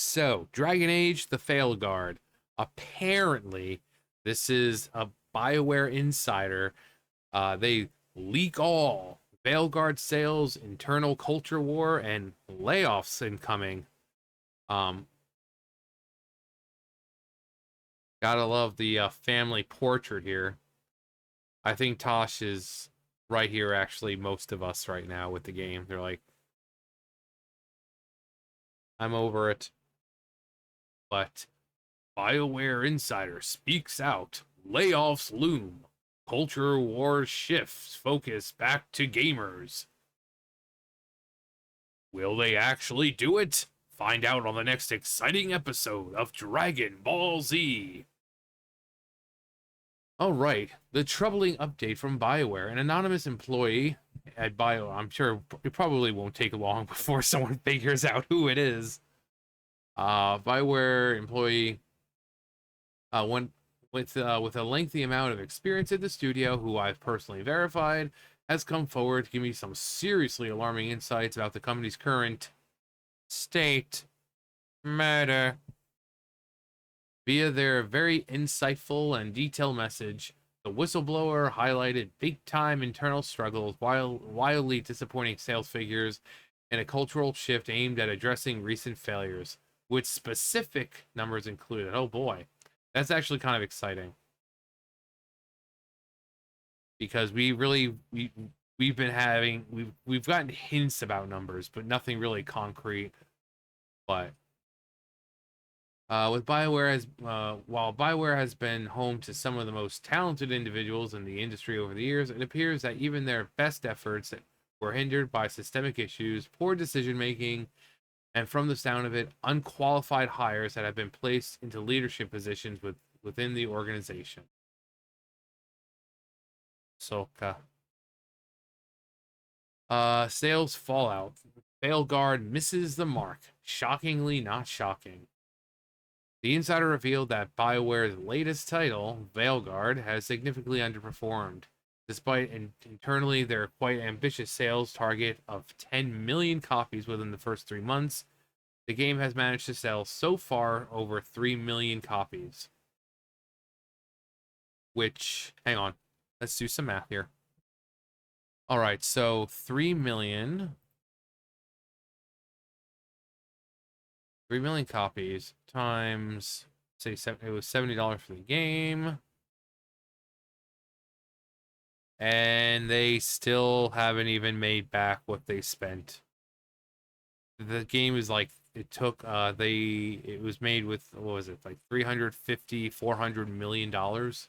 So, Dragon Age: The Veilguard. Apparently, this is a BioWare insider. They leak all Veilguard sales, internal culture war, and layoffs incoming. Um, Gotta love the family portrait here. I think Tosh is right here, actually, most of us right now with the game. They're like, I'm over it. But BioWare insider speaks out. Layoffs loom. Culture war shifts focus back to gamers. Will they actually do it? Find out on the next exciting episode of Dragon Ball Z. All right, the troubling update from BioWare. An anonymous employee at Bio, I'm sure it probably won't take long before someone figures out who it is. BioWare employee went with a lengthy amount of experience at the studio, who I've personally verified, has come forward to give me some seriously alarming insights about the company's current state. Matter. Via their very insightful and detailed message, the whistleblower highlighted big-time internal struggles, wildly disappointing sales figures, and a cultural shift aimed at addressing recent failures, with specific numbers included. Oh boy, that's actually kind of exciting, because we've been having we've gotten hints about numbers, but nothing really concrete. But with BioWare, while BioWare has been home to some of the most talented individuals in the industry over the years, it appears that even their best efforts were hindered by systemic issues, poor decision making, and, from the sound of it, unqualified hires that have been placed into leadership positions within the organization. Soka. Sales fallout. Veilguard misses the mark. Shockingly not shocking. The insider revealed that BioWare's latest title, Veilguard, has significantly underperformed. Despite internally their quite ambitious sales target of 10 million copies within the first 3 months, the game has managed to sell so far over 3 million copies. Which, hang on, let's do some math here. All right, so 3 million copies times, say, it was $70 for the game, and they still haven't even made back what they spent. The game is like, it was made with, what was it, like 350-400 million dollars.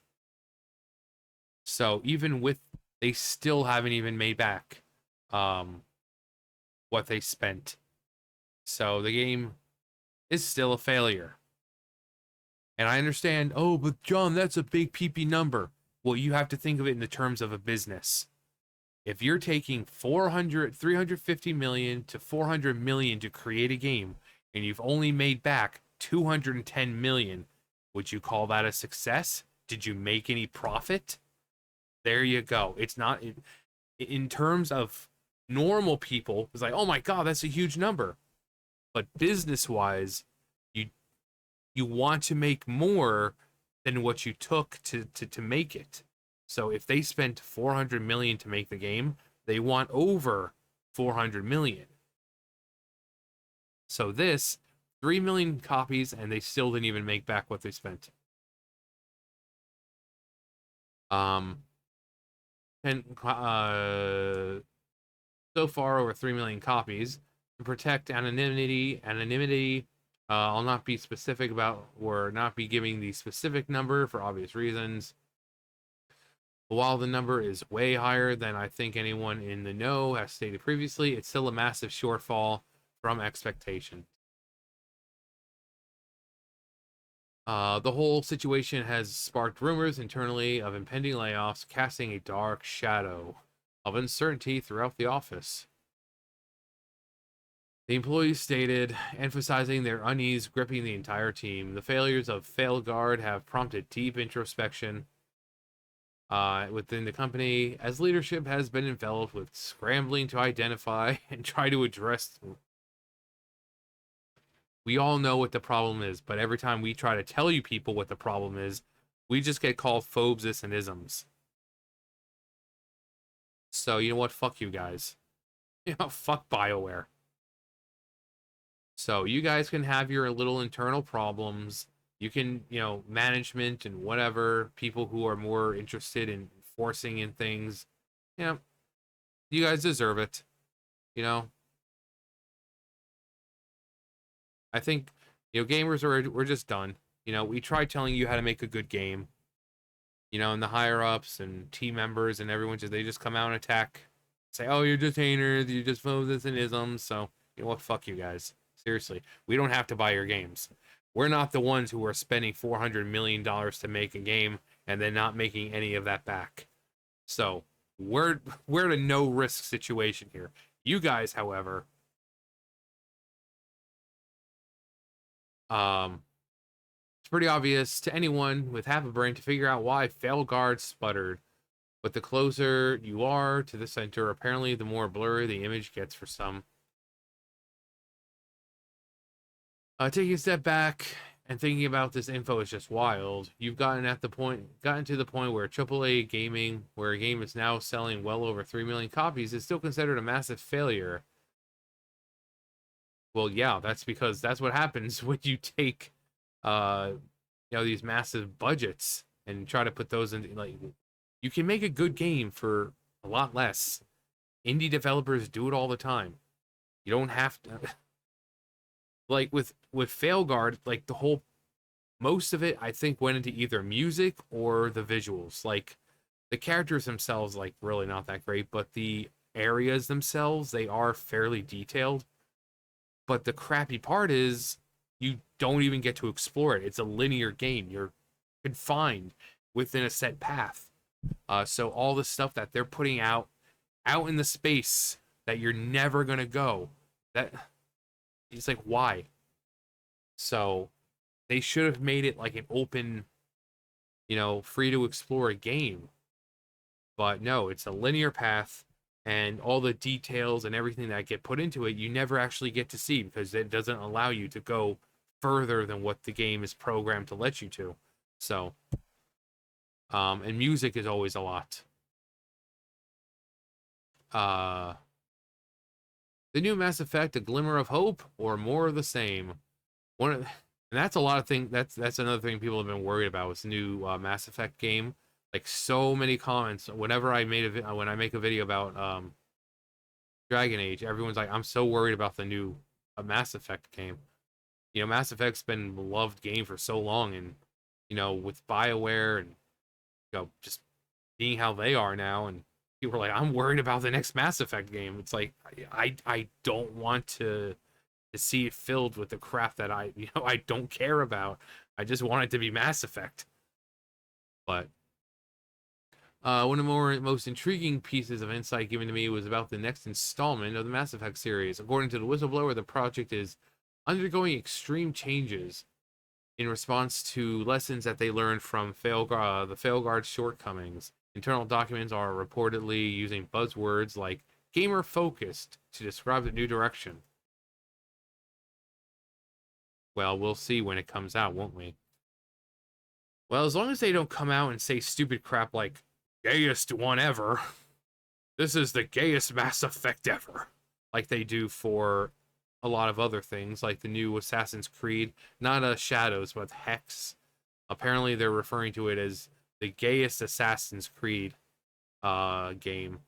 So even with, they still haven't even made back what they spent. So the game is still a failure. And I understand, oh, but John, that's a big PP number. Well, you have to think of it in the terms of a business. If you're taking 350 million to 400 million to create a game, and you've only made back 210 million, would you call that a success? Did you make any profit? There you go. It's not, in terms of normal people, it's like, oh my God, that's a huge number. But business-wise, you want to make more than what you took to make it. So if they spent 400 million to make the game, they want over 400 million. So this, 3 million copies, and they still didn't even make back what they spent. And so far over 3 million copies. To protect anonymity, I'll not be specific about, or not be giving the specific number for obvious reasons. While the number is way higher than I think anyone in the know has stated previously, it's still a massive shortfall from expectation. The whole situation has sparked rumors internally of impending layoffs, casting a dark shadow of uncertainty throughout the office. The employees stated, emphasizing their unease gripping the entire team. The failures of Veilguard have prompted deep introspection within the company, as leadership has been enveloped with scrambling to identify and try to address We all know what the problem is, but every time we try to tell you people what the problem is, we just get called phobes and isms. So you know what? Fuck you guys. You know, fuck BioWare. So you guys can have your little internal problems. You can, management and whatever, people who are more interested in forcing in things. Yeah, you guys deserve it. You know, I think, gamers we're just done. We tried telling you how to make a good game. And the higher ups and team members and everyone they just come out and attack, say, "Oh, you're just haters, you just vote this and isms." So you know what? Fuck you guys. Seriously, we don't have to buy your games. We're not the ones who are spending $400 million to make a game and then not making any of that back. So we're in a no risk situation here. You guys, however, um, it's pretty obvious to anyone with half a brain to figure out why Veilguard sputtered. But the closer you are to the center, apparently the more blurry the image gets for some. Taking a step back and thinking about this info is just wild. You've gotten to the point where AAA gaming, where a game is now selling well over 3 million copies, is still considered a massive failure. Well, yeah, that's because that's what happens when you take, uh, these massive budgets and try to put those in. Like, you can make a good game for a lot less. Indie developers do it all the time. You don't have to. Like with Failguard, like the whole most of it I think went into either music or the visuals. Like the characters themselves, like really not that great, but the areas themselves, they are fairly detailed. But the crappy part is you don't even get to explore it. It's a linear game. You're confined within a set path. So all the stuff that they're putting out in the space that you're never gonna go, that it's like why? So they should have made it like an open, free to explore game. But no, it's a linear path, and all the details and everything that get put into it, you never actually get to see because it doesn't allow you to go further than what the game is programmed to let you to. So, and music is always a lot. Uh, the new Mass Effect, a glimmer of hope, or more of the same. And that's a lot of things. That's another thing people have been worried about with the new Mass Effect game. Like so many comments whenever when I make a video about Dragon Age, everyone's like, "I'm so worried about the new Mass Effect game." Mass Effect's been a beloved game for so long, and with BioWare and just being how they are now, and people are like, "I'm worried about the next Mass Effect game." It's like I don't want to see it filled with the crap that I don't care about. I just want it to be Mass Effect. But one of the most intriguing pieces of insight given to me was about the next installment of the Mass Effect series. According to the whistleblower, the project is undergoing extreme changes in response to lessons that they learned from the Veilguard shortcomings. Internal documents are reportedly using buzzwords like gamer focused to describe the new direction. Well, we'll see when it comes out, won't we? Well, as long as they don't come out and say stupid crap like gayest one ever. This is the gayest Mass Effect ever. Like they do for a lot of other things, like the new Assassin's Creed, not Shadows, but Hex. Apparently they're referring to it as the gayest Assassin's Creed game.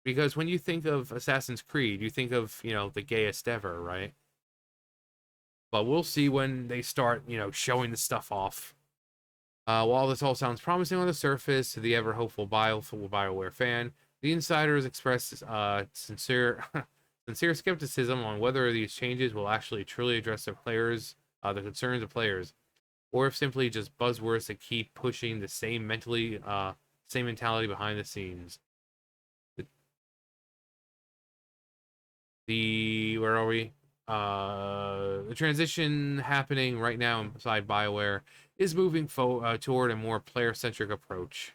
Because when you think of Assassin's Creed, you think of, the gayest ever, right? But we'll see when they start, showing the stuff off. While this all sounds promising on the surface to the ever hopeful BioWare fan, the insiders expressed sincere sincere skepticism on whether these changes will actually truly address the concerns of players, or if simply just buzzwords that keep pushing the same mentality behind the scenes. Where are we? The transition happening right now inside BioWare is moving toward a more player-centric approach.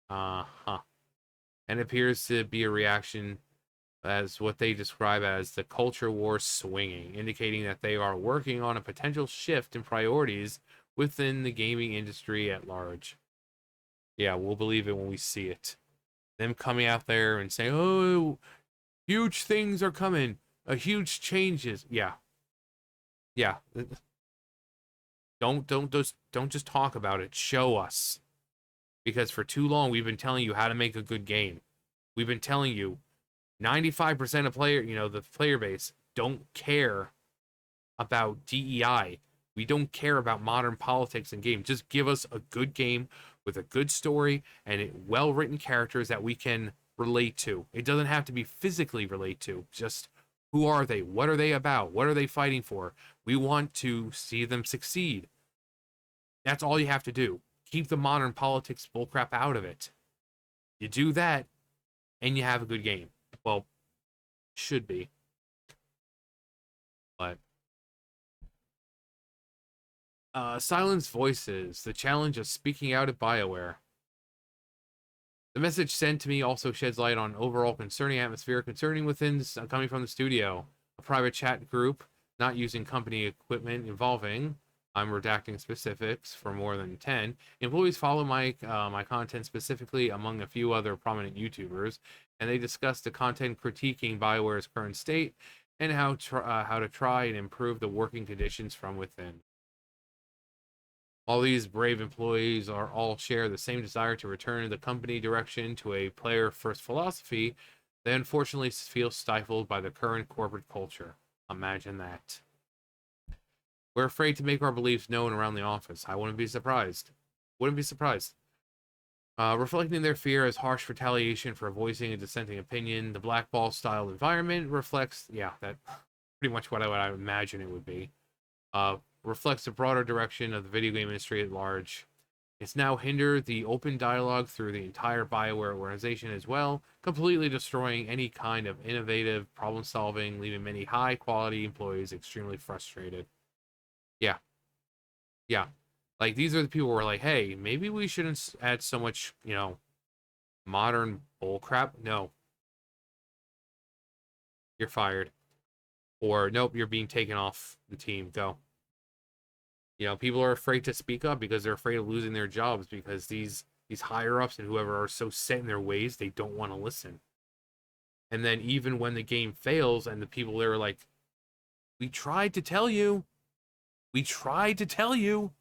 And appears to be a reaction as what they describe as the culture war swinging, indicating that they are working on a potential shift in priorities within the gaming industry at large. Yeah, we'll believe it when we see it. Them coming out there and saying, "Oh, huge things are coming, huge changes." Yeah, yeah. Don't just talk about it. Show us, because for too long we've been telling you how to make a good game. We've been telling you 95% of the player base don't care about DEI. We don't care about modern politics in games. Just give us a good game with a good story and well-written characters that we can relate to. It doesn't have to be physically relate to. Just who are they? What are they about? What are they fighting for? We want to see them succeed. That's all you have to do. Keep the modern politics bullcrap out of it. You do that, and you have a good game. Well, should be. But Silence Voices, the challenge of speaking out at BioWare. The message sent to me also sheds light on overall concerning atmosphere concerning within coming from the studio. A private chat group, not using company equipment involving, I'm redacting specifics for more than 10. Employees follow my content specifically among a few other prominent YouTubers, and they discuss the content critiquing BioWare's current state and how to try and improve the working conditions from within. All these brave employees are all share the same desire to return the company direction to a player-first philosophy. They unfortunately feel stifled by the current corporate culture. Imagine that. We're afraid to make our beliefs known around the office. I wouldn't be surprised. Wouldn't be surprised. Reflecting their fear as harsh retaliation for voicing a dissenting opinion, the blackball-style environment reflects, yeah, that pretty much what I would imagine it would be. Reflects the broader direction of the video game industry at large. It's now hindered the open dialogue through the entire BioWare organization as well, completely destroying any kind of innovative problem solving, leaving many high quality employees extremely frustrated. Yeah, yeah. Like, these are the people who are like, hey, maybe we shouldn't add so much, modern bullcrap. No, you're fired. Or, nope, you're being taken off the team. Go. People are afraid to speak up because they're afraid of losing their jobs because these higher ups and whoever are so set in their ways, they don't want to listen. And then even when the game fails and the people there are like, we tried to tell you. We tried to tell you.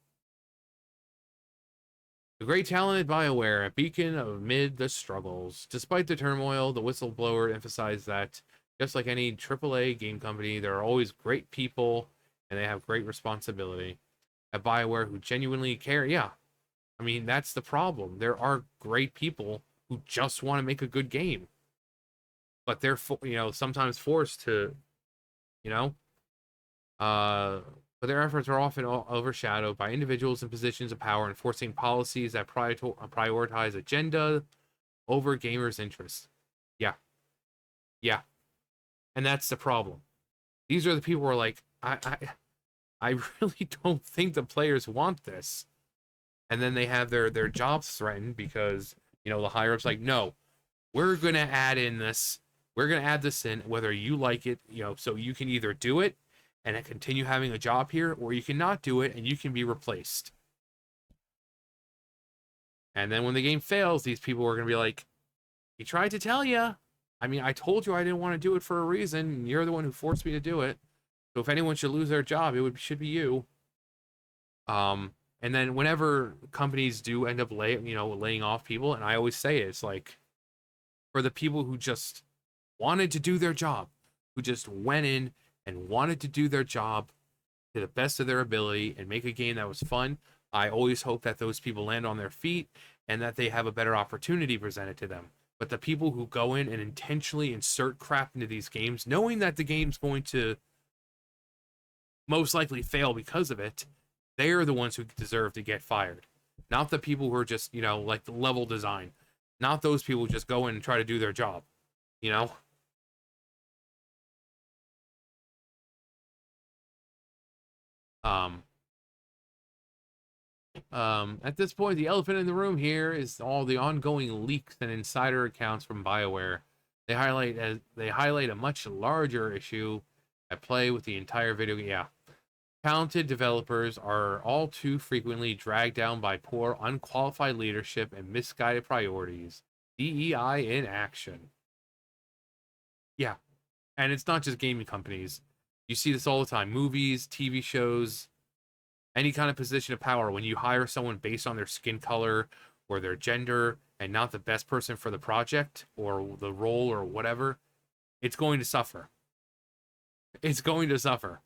The great talent at BioWare, a beacon amid the struggles. Despite the turmoil, the whistleblower emphasized that just like any AAA game company, there are always great people and they have great responsibility. At BioWare who genuinely care. Yeah, I mean, that's the problem. There are great people who just want to make a good game, but they're sometimes forced to, you know, but their efforts are often overshadowed by individuals in positions of power enforcing policies that prioritize agenda over gamers' interests. Yeah, yeah, and that's the problem. These are the people who are like, I really don't think the players want this. And then they have their jobs threatened because, the higher ups like, no, we're gonna add in this. We're gonna add this in, whether you like it, so you can either do it and continue having a job here, or you cannot do it and you can be replaced. And then when the game fails, these people are gonna be like, he tried to tell you. I mean, I told you I didn't want to do it for a reason. And you're the one who forced me to do it. So if anyone should lose their job, should be you. And then whenever companies do end up laying off people, and I always say it, it's like for the people who just wanted to do their job, who just went in and wanted to do their job to the best of their ability and make a game that was fun, I always hope that those people land on their feet and that they have a better opportunity presented to them. But the people who go in and intentionally insert crap into these games, knowing that the game's going to most likely fail because of it, they are the ones who deserve to get fired. Not the people who are just, like the level design. Not those people who just go in and try to do their job. You know? At this point, the elephant in the room here is all the ongoing leaks and insider accounts from BioWare. They highlight a much larger issue at play with the entire video game. Yeah. Talented developers are all too frequently dragged down by poor, unqualified leadership and misguided priorities. DEI in action. Yeah. And it's not just gaming companies. You see this all the time. Movies, TV shows, any kind of position of power. When you hire someone based on their skin color or their gender and not the best person for the project or the role or whatever, it's going to suffer. It's going to suffer.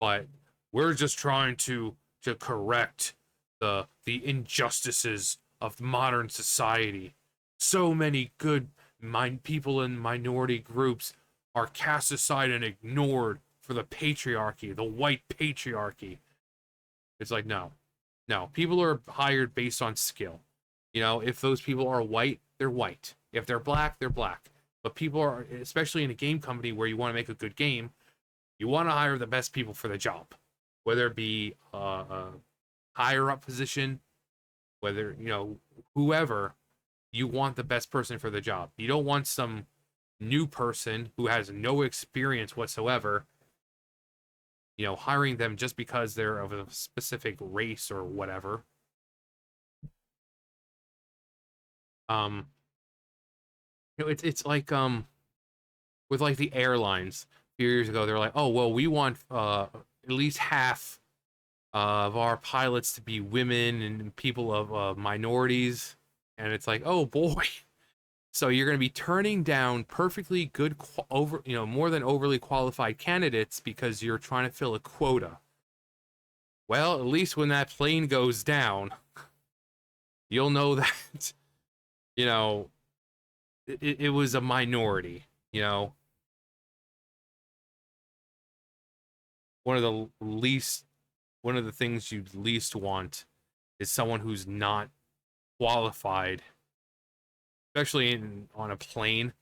But we're just trying to correct the injustices of modern society. So many good people in minority groups are cast aside and ignored for the patriarchy, the white patriarchy. It's like, no, no. People are hired based on skill. If those people are white, they're white. If they're black, they're black. But people are, especially in a game company where you want to make a good game, you want to hire the best people for the job, whether it be a higher up position, whether, whoever, you want the best person for the job. You don't want some new person who has no experience whatsoever, hiring them just because they're of a specific race or whatever. Um, it's like with like the airlines a few years ago, they're like, oh well, we want at least half of our pilots to be women and people of minorities, and it's like, oh boy. So you're going to be turning down perfectly good more than overly qualified candidates because you're trying to fill a quota. Well, at least when that plane goes down, you'll know that you know it was a minority. One of the least one of the things you'd least want is someone who's not qualified, especially on a plane.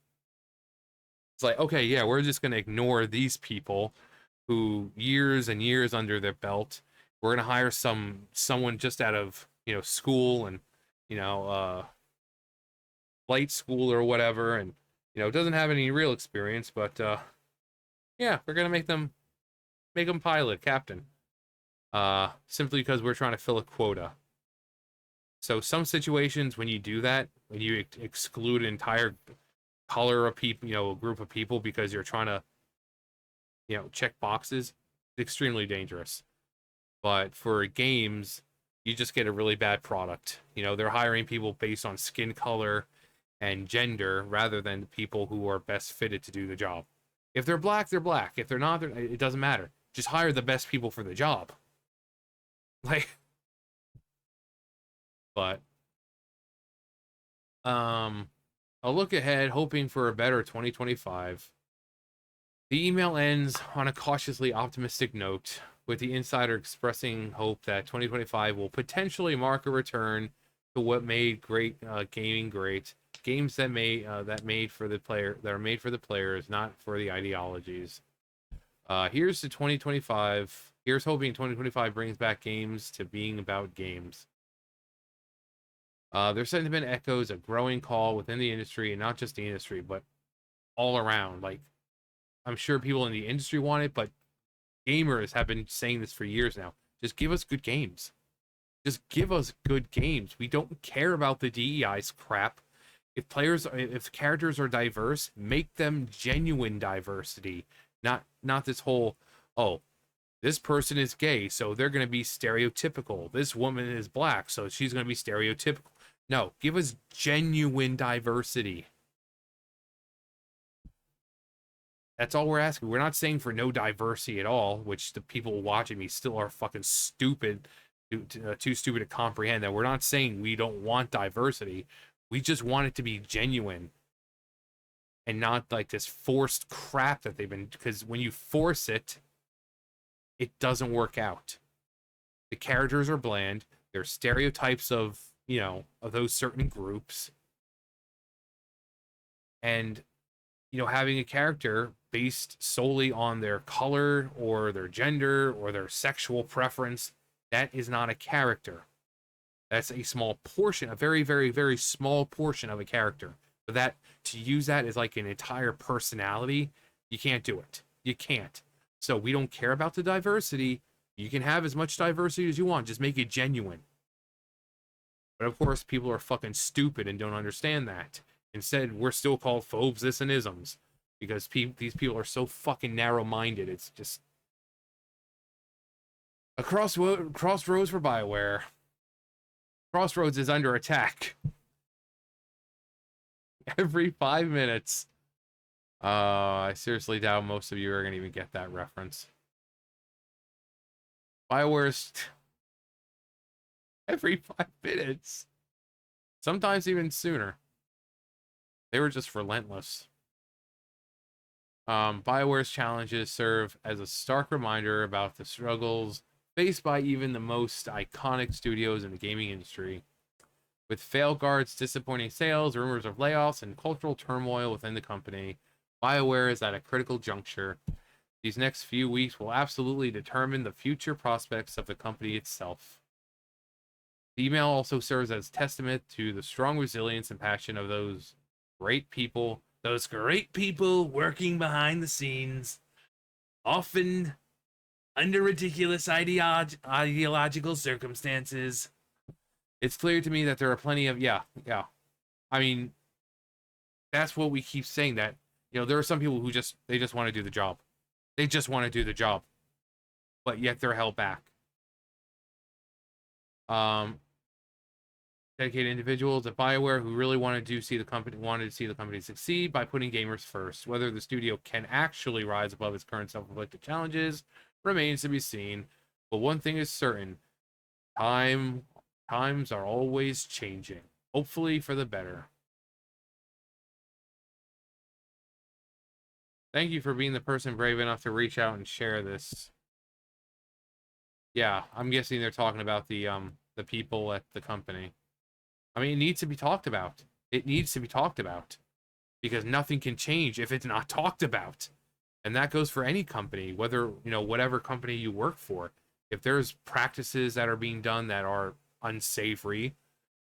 It's like, okay, yeah, we're just gonna ignore these people who years and years under their belt. We're gonna hire someone just out of school and you know flight school or whatever, and doesn't have any real experience, but yeah, we're gonna make them pilot captain, simply because we're trying to fill a quota. So some situations when you do that, when you exclude an entire color of people, a group of people because you're trying to, check boxes, it's extremely dangerous. But for games, you just get a really bad product. They're hiring people based on skin color and gender rather than people who are best fitted to do the job. If they're black, they're black. If they're not, it doesn't matter. Just hire the best people for the job. Like, but I'll look ahead, hoping for a better 2025. The email ends on a cautiously optimistic note, with the insider expressing hope that 2025 will potentially mark a return to what made great gaming great. Games that are made for the players, not for the ideologies. Here's to 2025. Here's hoping 2025 brings back games to being about games. There's sentiment echoes a growing call within the industry, and not just the industry, but all around. Like, I'm sure people in the industry want it, but gamers have been saying this for years now. Just give us good games. Just give us good games. We don't care about the DEI's crap. If characters are diverse, make them genuine diversity. Not this whole, oh, this person is gay, so they're going to be stereotypical. This woman is black, so she's going to be stereotypical. No, give us genuine diversity. That's all we're asking. We're not saying for no diversity at all, which the people watching me still are fucking stupid, too stupid to comprehend that. We're not saying we don't want diversity. We just want it to be genuine and not like this forced crap that they've been. Because when you force it, it doesn't work out. The characters are bland. They're stereotypes of of those certain groups, and having a character based solely on their color or their gender or their sexual preference, that is not a character. That's a small portion, a very, very, very small portion of a character. But that to use that as like an entire personality, you can't do it. You can't. So we don't care about the diversity. You can have as much diversity as you want. Just make it genuine. But of course, people are fucking stupid and don't understand that. Instead, we're still called phobes, this, and isms because these people are so fucking narrow-minded. It's just a crossroads for BioWare. Crossroads is under attack every 5 minutes. I seriously doubt most of you are gonna even get that reference. BioWare's every 5 minutes, sometimes even sooner. They were just relentless. BioWare's challenges serve as a stark reminder about the struggles faced by even the most iconic studios in the gaming industry. With Veilguard's disappointing sales, rumors of layoffs, and cultural turmoil within the company, BioWare is at a critical juncture. These next few weeks will absolutely determine the future prospects of the company itself. The email also serves as testament to the strong resilience and passion of those great people working behind the scenes, often under ridiculous ideological circumstances. It's clear to me that there are plenty of I mean, that's what we keep saying, that there are some people who just want to do the job. They just want to do the job, but yet they're held back. Dedicated individuals at BioWare who really wanted to see the company succeed by putting gamers first. Whether the studio can actually rise above its current self-inflicted challenges remains to be seen. But one thing is certain: times are always changing. Hopefully for the better. Thank you for being the person brave enough to reach out and share this. Yeah, I'm guessing they're talking about the people at the company. I mean, it needs to be talked about. It needs to be talked about because nothing can change if it's not talked about. And that goes for any company, whether, whatever company you work for. If there's practices that are being done that are unsavory,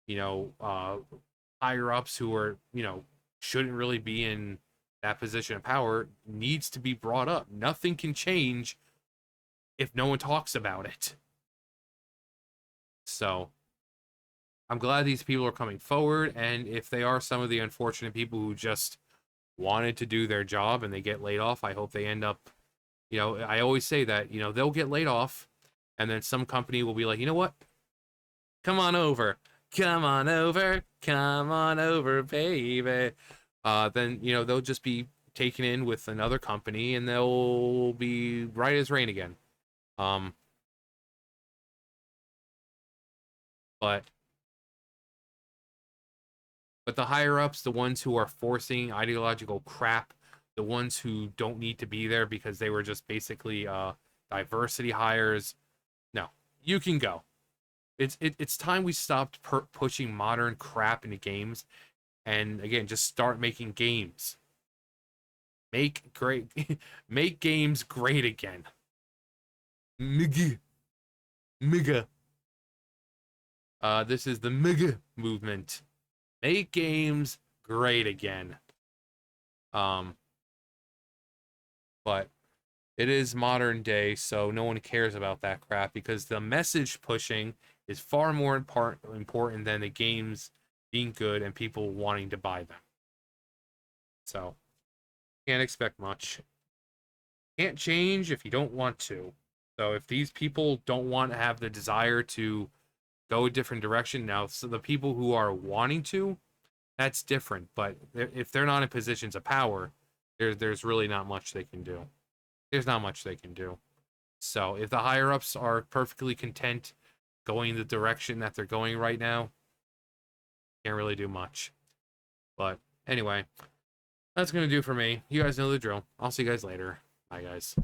higher ups who are, shouldn't really be in that position of power, needs to be brought up. Nothing can change if no one talks about it. So I'm glad these people are coming forward, and if they are some of the unfortunate people who just wanted to do their job and they get laid off, I hope they end up, I always say that, they'll get laid off, and then some company will be like, you know what? Come on over, baby. Then, they'll just be taken in with another company, and they'll be right as rain again. But the higher ups, the ones who are forcing ideological crap, the ones who don't need to be there because they were just basically diversity hires, no, you can go. It's time we stopped pushing modern crap into games, and again, just start making games. Make games great again. Mega. This is the mega movement. Make games great again. But it is modern day, so no one cares about that crap because the message pushing is far more important than the games being good and people wanting to buy them. So, can't expect much. Can't change if you don't want to. So if these people don't want to have the desire to go a different direction now, so the people who are wanting to, that's different. But if they're not in positions of power, there's really not much they can do. There's not much they can do. So if the higher ups are perfectly content going the direction that they're going right now, can't really do much. But anyway, that's gonna do for me. You guys know the drill. I'll see you guys later. Bye, guys.